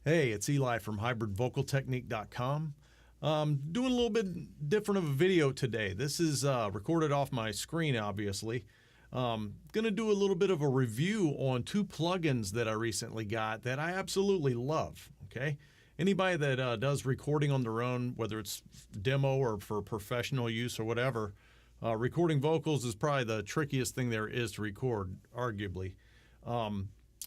Hey, it's Eli from hybridvocaltechnique.com. Doing a little bit different of a video today. This is recorded off my screen, obviously. Going to do a little bit of a review on two plugins that I recently got that I absolutely love, okay? Anybody that does recording on their own, whether it's demo or for professional use or whatever, recording vocals is probably the trickiest thing there is to record, arguably.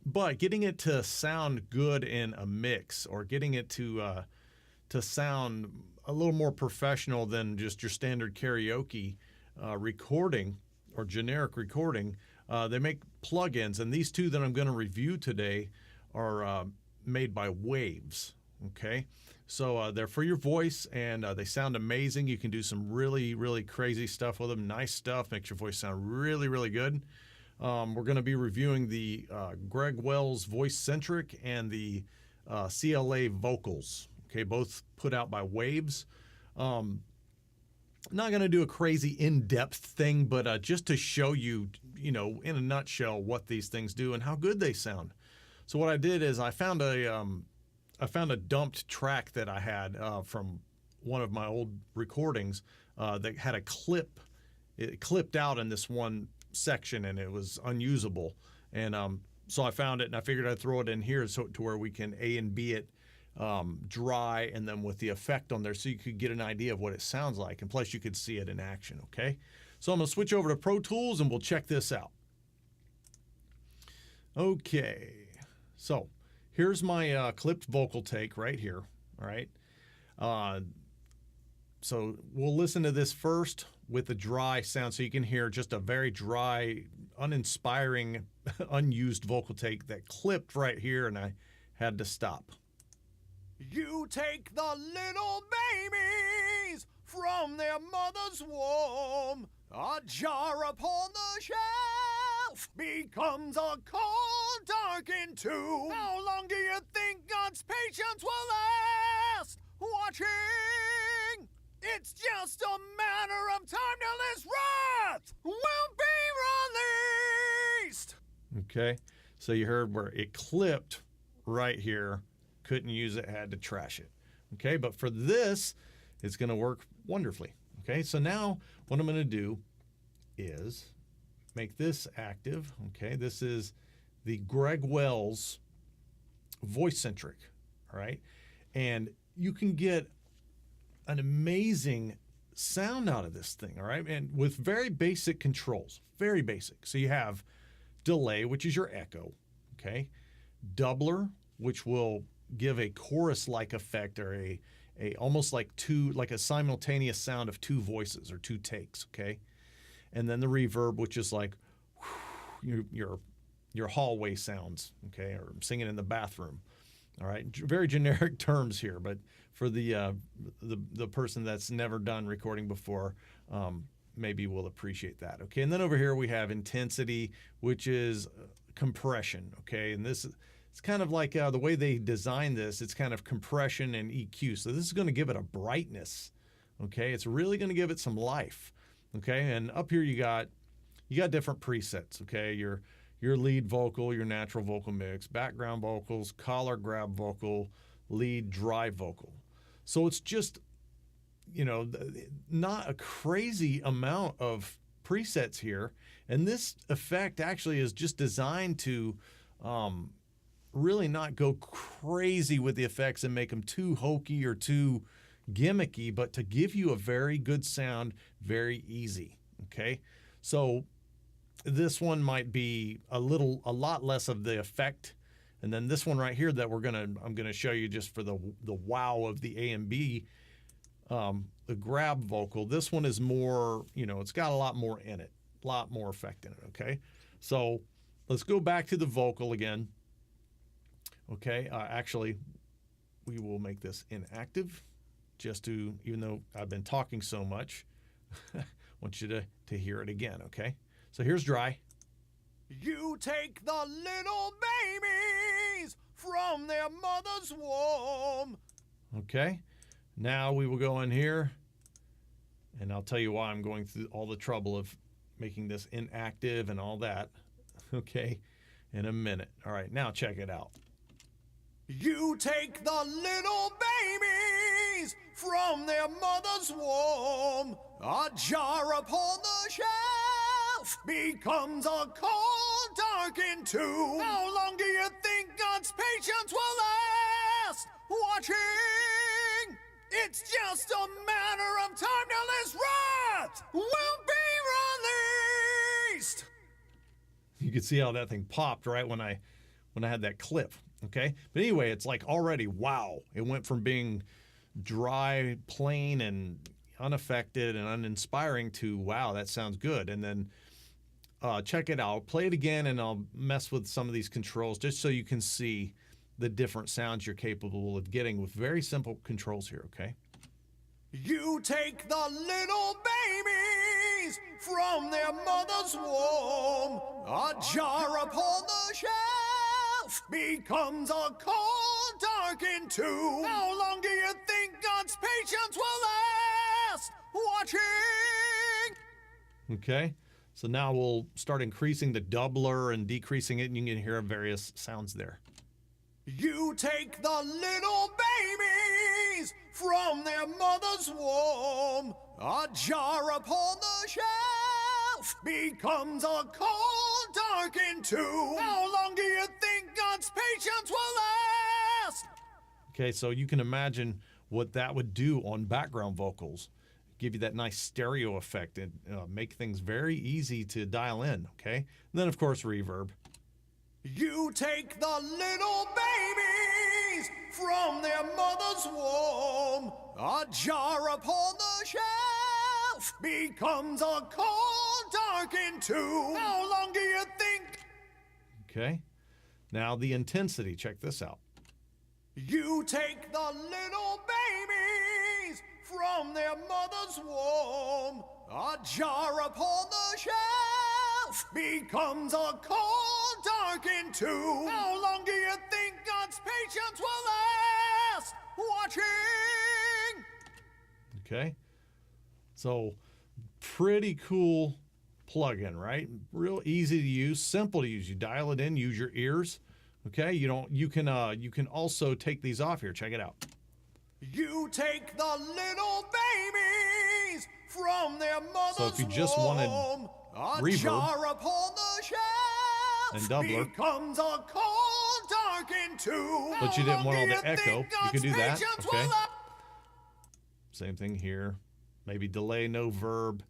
But getting it to sound good in a mix, or getting it to sound a little more professional than just your standard karaoke recording or generic recording, they make plugins, and these two that I'm going to review today are made by Waves. Okay, so they're for your voice, and they sound amazing. You can do some really, really crazy stuff with them. Nice stuff, makes your voice sound really, really good. We're going to be reviewing the Greg Wells Voicecentric and the CLA Vocals. Okay, both put out by Waves. Not going to do a crazy in-depth thing, but just to show you, in a nutshell, what these things do and how good they sound. So what I did is I found a dumped track that I had from one of my old recordings that had a clip. It clipped out in this one section and it was unusable, and so I found it and I figured I'd throw it in here so to where we can A and B it dry, and then with the effect on there so you could get an idea of what it sounds like, and plus you could see it in action. Okay, so I'm gonna switch over to Pro Tools and we'll check this out. Okay, so here's my clipped vocal take right here. All right, so we'll listen to this first with the dry sound so you can hear just a very dry, uninspiring, unused vocal take that clipped right here, and I had to stop. You take the little babies from their mother's womb. A jar upon the shelf becomes a cold, darkened tomb. How long do you think God's patience will last? Watching. It's just a matter of time till this wrath will be released. Okay, so you heard where it clipped right here. Couldn't use it, had to trash it. Okay, but for this, it's going to work wonderfully. Okay, so now what I'm going to do is make this active. Okay, this is the Greg Wells Voicecentric. All right, and you can get an amazing sound out of this thing, all right? And with very basic controls, very basic. So you have delay, which is your echo, okay? Doubler, which will give a chorus-like effect, or a almost like a simultaneous sound of two voices or two takes, okay? And then the reverb, which is like your hallway sounds, okay, or singing in the bathroom. All right, very generic terms here, but for the person that's never done recording before, maybe will appreciate that. Okay, and then over here we have intensity, which is compression. Okay, and this it's kind of like the way they designed this. It's kind of compression and EQ. So this is going to give it a brightness. Okay, it's really going to give it some life. Okay, and up here you got different presets. Okay, your lead vocal, your natural vocal mix, background vocals, collar grab vocal, lead dry vocal. So it's just, not a crazy amount of presets here. And this effect actually is just designed to really not go crazy with the effects and make them too hokey or too gimmicky, but to give you a very good sound, very easy. Okay, so this one might be a lot less of the effect, and then this one right here that I'm gonna show you just for the wow of the A and B, the grab vocal. This one is more, it's got a lot more in it, a lot more effect in it. Okay, so let's go back to the vocal again. Okay, actually, we will make this inactive, just to, even though I've been talking so much, I want you to hear it again. Okay. So here's dry. You take the little babies from their mother's womb. Okay, now we will go in here, and I'll tell you why I'm going through all the trouble of making this inactive and all that, okay, in a minute. All right, now check it out. You take the little babies from their mother's womb. A jar upon the shelf becomes a cold, darkened tomb. How long do you think God's patience will last? Watching, it's just a matter of time till this wrath will be released. You can see how that thing popped right when I had that clip. Okay, but anyway, it's like already, wow, it went from being dry, plain, and unaffected and uninspiring to, wow, that sounds good. And then check it out, play it again, and I'll mess with some of these controls just so you can see the different sounds you're capable of getting with very simple controls here, okay? You take the little babies from their mother's womb. A jar upon the shelf becomes a cold, darkened tomb. How long do you think God's patience will last? Watching. Okay, so now we'll start increasing the doubler and decreasing it, and you can hear various sounds there. You take the little babies from their mother's womb. A jar upon the shelf becomes a cold, darkened tomb. How long do you think God's patience will last? Okay, so you can imagine what that would do on background vocals. Give you that nice stereo effect and make things very easy to dial in, okay? And then, of course, reverb. You take the little babies from their mother's womb. A jar upon the shelf becomes a cold, darkened tomb. How long do you think? Okay, now the intensity, check this out. You take the little babies from their mother's womb. A jar upon the shelf becomes a cold, darkened tomb. How long do you think God's patience will last? Watching. Okay, so pretty cool plugin, right? Real easy to use, simple to use. You dial it in, use your ears. Okay, you can also take these off here. Check it out. You take the little babies from their mother's So if you just wanted womb. A reverb jar upon the shelf and doubler, becomes a cold, darkened tomb. but you didn't want all the How long do echo, think you can do that, God's okay? patience will last? Same thing here. Maybe delay, no verb.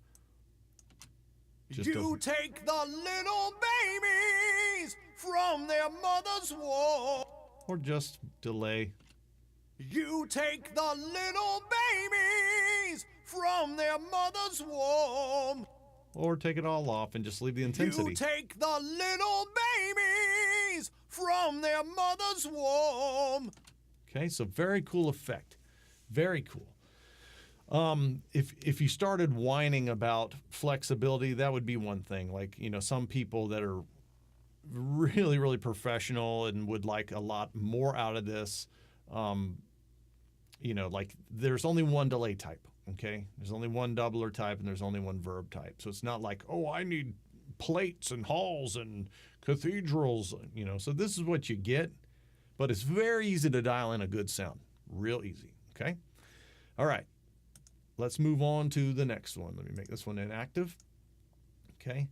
Just You take the little babies from their mother's womb. or just delay. You take the little babies from their mother's womb. Or take it all off and just leave the intensity. You take the little babies from their mother's womb. Okay, so very cool effect. Very cool. If you started whining about flexibility, that would be one thing. Like, some people that are really, really professional and would like a lot more out of this, like there's only one delay type, okay? There's only one doubler type and there's only one verb type. So it's not like, oh, I need plates and halls and cathedrals, So this is what you get, but it's very easy to dial in a good sound. Real easy, okay? All right. Let's move on to the next one. Let me make this one inactive. Okay.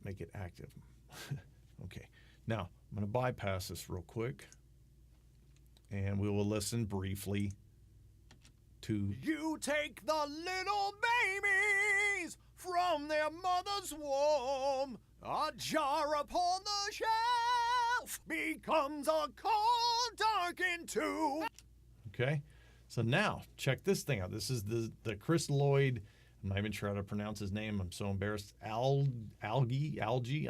Make it active. Okay. Now, I'm going to bypass this real quick. And we will listen briefly to... You take the little babies from their mother's womb. A jar upon the shelf becomes a cold, darkened tomb. Okay, so now check this thing out. This is the Crystalloid. I'm not even sure how to pronounce his name. I'm so embarrassed. Algae,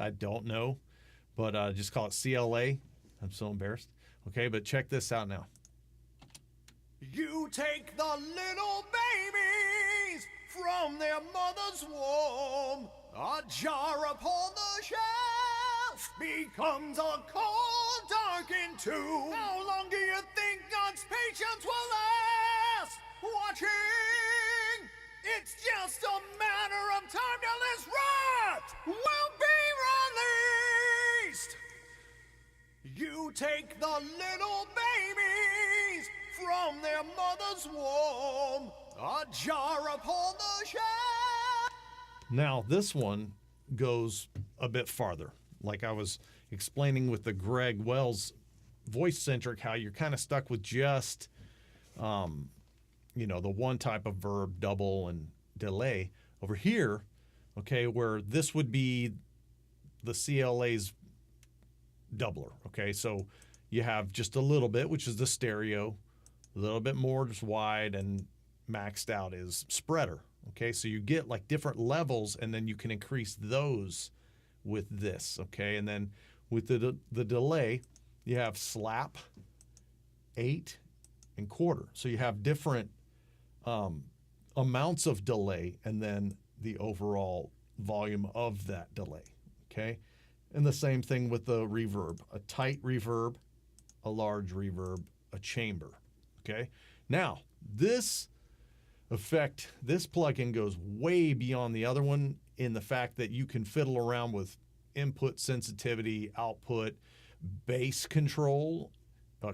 I don't know, but just call it CLA. I'm so embarrassed. Okay, but check this out now. You take the little babies from their mother's womb. A jar upon the shelf becomes a cold, darkened tomb. How long do you think God's patience will last? Watching, it's just a matter of time till this wrath will be released. take the little babies from their mother's womb, a jar upon the shelf. Now, this one goes a bit farther. Like I was explaining with the Greg Wells Voicecentric, how you're kind of stuck with just, the one type of verb, double and delay. Over here, okay, where this would be the CLA's doubler, okay? So you have just a little bit, which is the stereo, a little bit more just wide, and maxed out is spreader, okay? So you get like different levels, and then you can increase those with this, okay? And then with the delay, you have slap, 8, and quarter. So you have different amounts of delay, and then the overall volume of that delay, okay? And the same thing with the reverb, a tight reverb, a large reverb, a chamber, okay? Now, this effect, this plugin goes way beyond the other one in the fact that you can fiddle around with input sensitivity, output, bass control,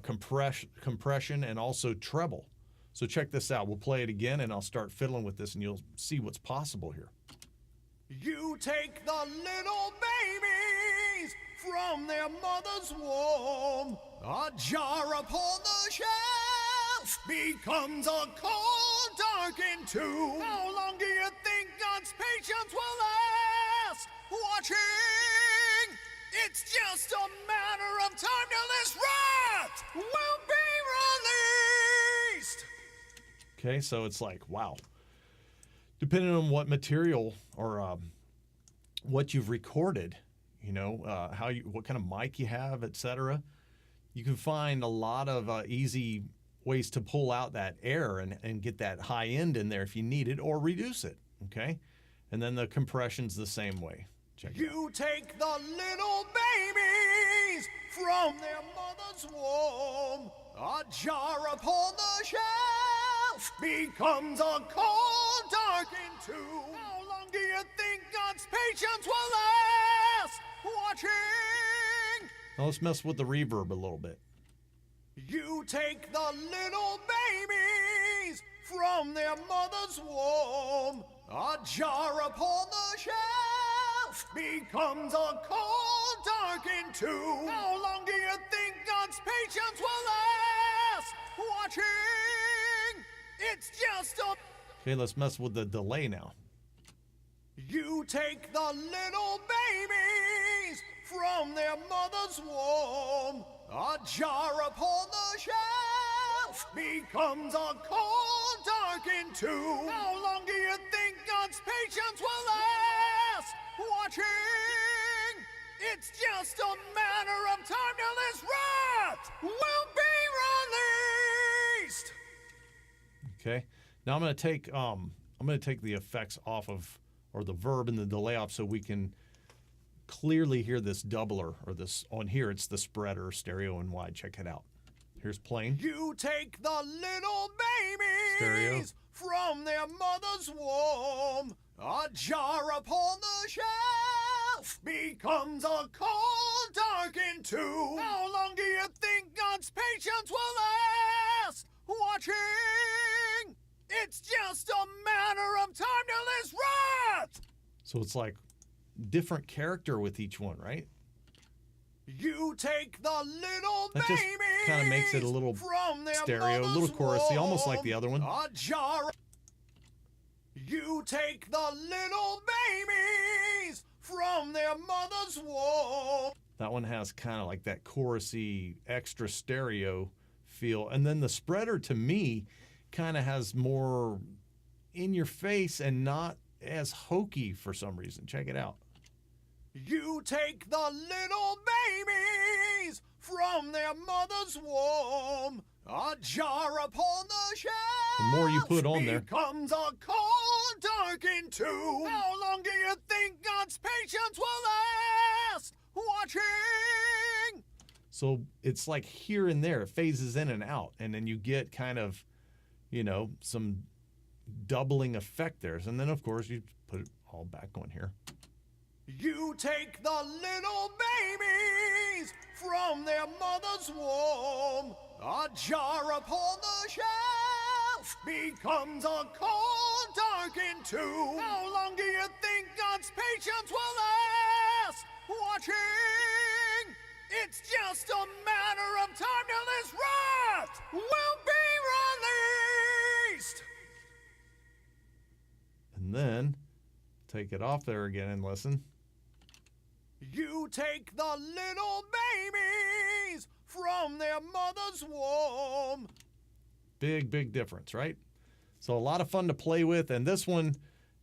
compression, and also treble. So check this out. We'll play it again, and I'll start fiddling with this, and you'll see what's possible here. You take the little babies from their mother's womb, a jar upon the shelf becomes a cold, darkened tomb. How long do you think God's patience will last? Watching, it's just a matter of time till this wrath will be released. Okay, so it's like, wow. Depending on what material or what you've recorded, what kind of mic you have, etc., you can find a lot of easy ways to pull out that air and get that high end in there if you need it, or reduce it, okay? And then the compression's the same way. Check it out. You take the little babies from their mother's womb, a jar upon the shelf becomes a cold, darkened tomb. How long do you think God's patience will last? Watching. Now let's mess with the reverb a little bit. You take the little babies from their mother's womb, a jar upon the shelf becomes a cold, darkened tomb. How long do you think God's patience will last? Watching, it's just a... Okay, let's mess with the delay now. You take the little babies from their mother's womb, a jar upon the shelf becomes a cold, darkened tomb. How long do you think God's patience will last? Watching, it's just a matter of time till this wrath will be released. Okay, now I'm going to take the effects off of, or the verb and the delay off, so we can clearly hear this doubler, or this on here. It's the spreader, stereo and wide. Check it out. Here's plain. You take the little babies Stereo. from their mother's womb, a jar upon the shelf becomes a cold, darkened tomb. How long do you think God's patience will last? Watching, it's just a matter of time till this wrath. So it's like different character with each one, right? You take the little That babies just kind of makes it a little from their stereo, a little mother's chorusy, almost like womb, the other one. a jar. You take the little babies from their mother's womb. That one has kind of like that chorusy, extra stereo feel. And then the spreader, to me, kind of has more in your face and not as hokey for some reason. Check it out. You take the little babies from their mother's womb, a jar upon the shelf The more you put on there. becomes a cold, darkened tomb. How long do you think God's patience will last? Watching. So it's like here and there, it phases in and out, and then you get kind of, some doubling effect there. And then, of course, you put it all back on here. You take the little babies from their mother's womb. A jar upon the shelf becomes a cold, darkened tomb. How long do you think God's patience will last? Watching, it's just a matter of time till His wrath will be released. And then take it off there again and listen. You take the little babies from their mother's womb. Big difference, right? So a lot of fun to play with, and this one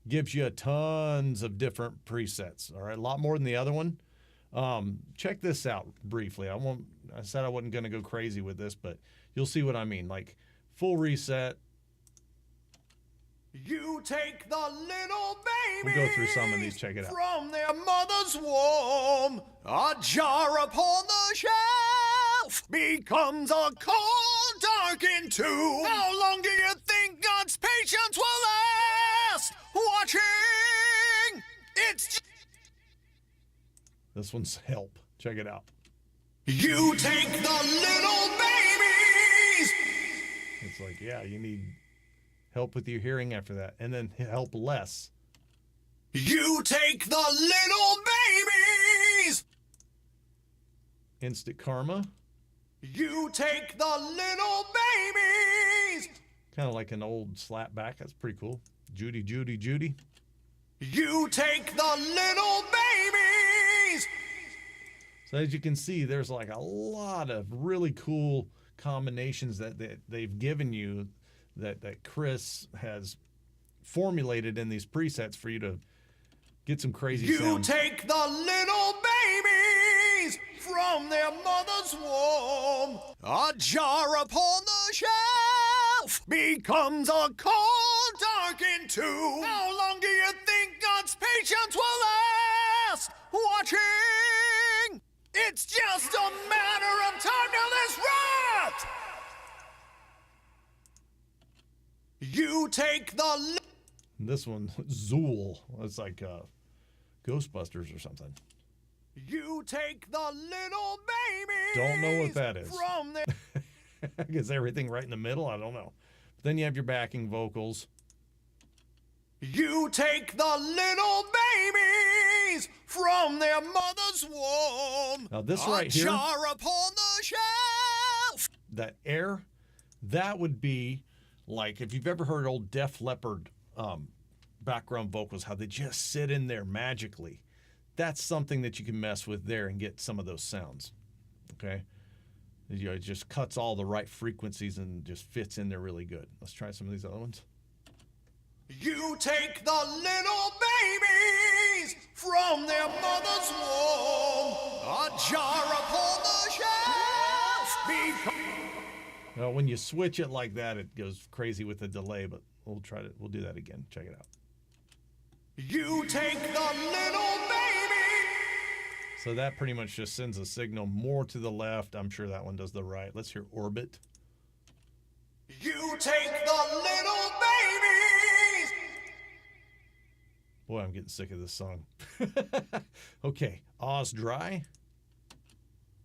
gives you tons of different presets. All right, a lot more than the other one. Check this out briefly. I said I wasn't going to go crazy with this, but you'll see what I mean. Like full reset. You take the little babies We'll go through some of these. Check it out. from their mother's womb. A jar upon the shelf becomes a cold, darkened tomb. How long do you think God's patience will last? Watching, it's This one's Help. Check it out. you take the little babies. It's like, yeah, you need help with your hearing after that. And then Help Less. You take the little babies. Instant Karma. You take the little babies. Kind of like an old slap back. That's pretty cool. Judy, Judy, Judy. You take the little babies. So as you can see, there's like a lot of really cool combinations that they've given you that Chris has formulated in these presets for you to get some crazy sounds. You take the little babies from their mother's womb. A jar upon the shelf becomes a cold, darkened tomb. How long do you think God's patience will last? Watching, it's just a matter of time till His wrath. You take the This one, Zool. It's like Ghostbusters or something. You take the little babies. Don't know what that is. From their I guess everything right in the middle. I don't know. But then you have your backing vocals. You take the little babies from their mother's womb. Now this right here, A jar upon the shelf. that air, that would be like if you've ever heard old Def Leppard background vocals, how they just sit in there magically. That's something that you can mess with there and get some of those sounds. Okay, it just cuts all the right frequencies and just fits in there really good. Let's try some of these other ones. You take the little babies from their mother's womb. A jar upon the shelf. Now, when you switch it like that, it goes crazy with the delay, but we'll do that again. Check it out. You take the little baby. So that pretty much just sends a signal more to the left. I'm sure that one does the right. Let's hear Orbit. You take the little babies. Boy, I'm getting sick of this song. Okay, Oz Dry.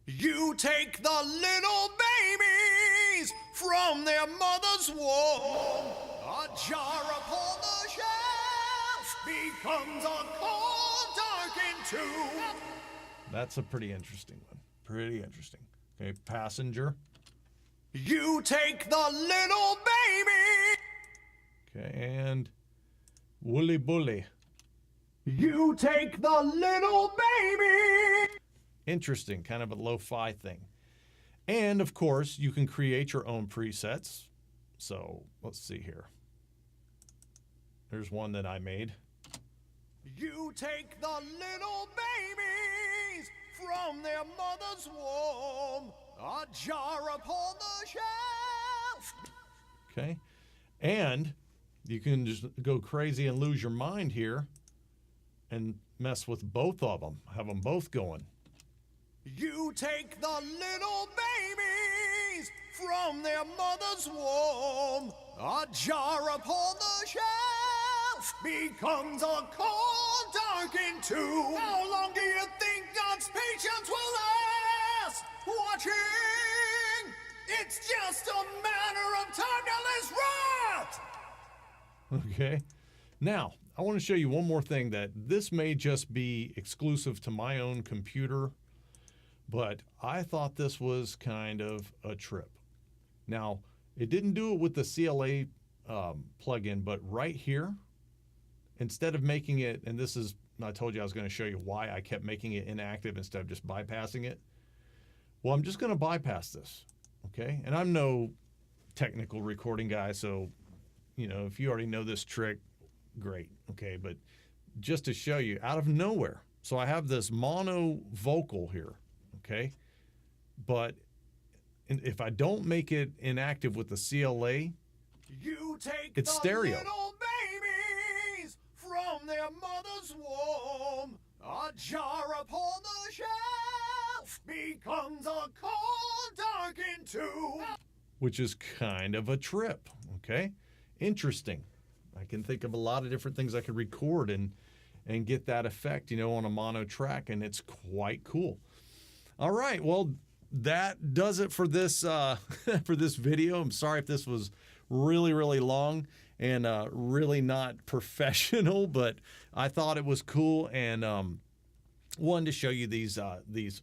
You take the little babies from their mother's womb. A jar upon the shelf becomes a cold, darkened tomb. That's a pretty interesting one. Pretty interesting. Okay, Passenger. You take the little baby. Okay, and Woolly Bully. You take the little baby. Interesting, kind of a lo-fi thing. And of course, you can create your own presets. So let's see here. There's one that I made. You take the little babies from their mother's womb. A jar upon the shelf. Okay, and you can just go crazy and lose your mind here and mess with both of them. Have them both going. You take the little babies from their mother's womb. A jar upon the shelf becomes a cold, darkened tomb. How long do you think God's patience will last? Okay. Now, I want to show you one more thing that this may just be exclusive to my own computer, but I thought this was kind of a trip. Now, it didn't do it with the CLA plugin, but right here, instead of making it, and this is, I told you I was going to show you why I kept making it inactive instead of just bypassing it. Well, I'm just going to bypass this, okay? And I'm no technical recording guy, so, you know, if you already know this trick, great, okay? But just to show you, out of nowhere, so I have this mono vocal here, okay? But if I don't make it inactive with the CLA, You take it's the stereo. little babies from their mother's womb. A jar upon the shelf becomes a cold, darkened tomb. which is kind of a trip, okay? Interesting. I can think of a lot of different things I could record and get that effect, you know, on a mono track, and it's quite cool. All right, well, that does it for this for this video. I'm sorry if this was really, really long and really not professional, but I thought it was cool and wanted to show you these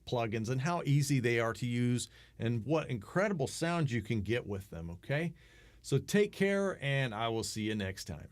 plugins and how easy they are to use and what incredible sounds you can get with them, okay? So take care, and I will see you next time.